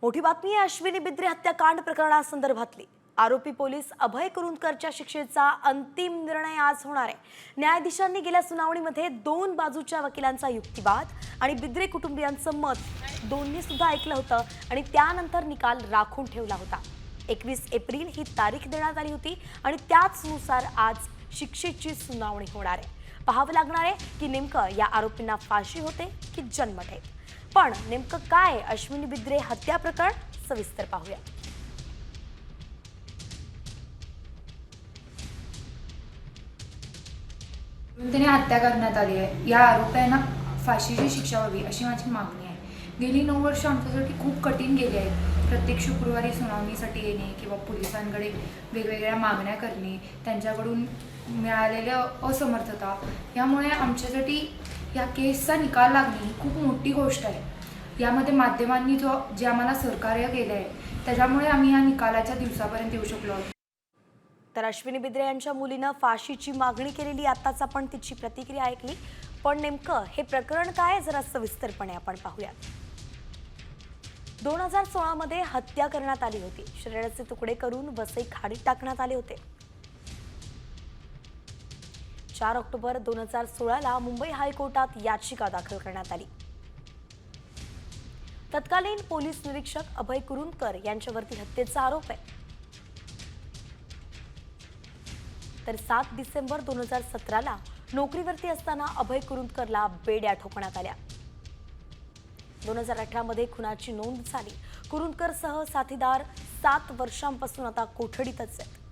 मोठी बातमी आहे अश्विनी बिद्रे हत्याकांड प्रकरणासंदर्भातली। आरोपी पोलीस अभय कुरुंदकरच्या शिक्षेचा अंतिम निर्णय आज होणार आहे। न्यायाधीशांनी गेल्या सुनावणीमध्ये दोन बाजूच्या वकिलांचा युक्तिवाद आणि बिद्रे कुटुंबियांचं मत दोन्ही सुद्धा ऐकलं होतं आणि त्यानंतर निकाल राखून ठेवला होता। 21 एप्रिल ही तारीख देण्यात आली होती आणि त्याचनुसार आज शिक्षेची सुनावणी होणार आहे। पाहावं लागणार आहे की नेमकं या आरोपींना फाशी होते की जन्मठेप। पण नेमकं काय अश्विनी बिद्रे हत्या प्रकरण सविस्तर पाहूया। त्याने हत्या करण्यात आली आहे। या आरोपींना फाशीची शिक्षा व्हावी अशी माझी मागणी आहे। गेली 9 वर्ष आमच्यासाठी खूप कठीण गेली आहेत। प्रत्येक शुक्रवारी सुनावणीसाठी येणे किंवा पोलिसांकडे वेगवेगळ्या मागण्या करणे, त्यांच्याकडून मिळालेल्या असमर्थता, यामुळे आमच्यासाठी या केसचा निकाल लागणे ही खूप मोठी गोष्ट आहे। यामध्ये माध्यमांनी जे आम्हाला सहकार्य केलं आहे त्याच्यामुळे आम्ही या निकालाच्या दिवसापर्यंत येऊ शकलो आहोत। तर अश्विनी बिद्रे यांच्या मुलीनं फाशीची मागणी केलेली, आताच आपण तिची प्रतिक्रिया ऐकली। पण नेमकं हे प्रकरण काय जरा सविस्तरपणे आपण पाहूया। 2016 मध्ये हत्या करण्यात आली होती। शरीराचे तुकडे करून वसई खाडीत टाकण्यात आले होते। 4 ऑक्टोबर 2016 ला मुंबई हायकोर्टात याचिका दाखल करण्यात आली। तत्कालीन पोलीस निरीक्षक अभय कुरुंदकर यांच्यावरती हत्येचा आरोप आहे। तर 7 डिसेंबर 2017 ला नोकरीवरती असताना अभय कुरुंदकरला बेड्या ठोकण्यात आल्या। 2018 मध्ये खुनाची नोंद झाली। कुरुंदकर सह साथीदार 7 वर्षांपासून आता कोठडीतच आहेत।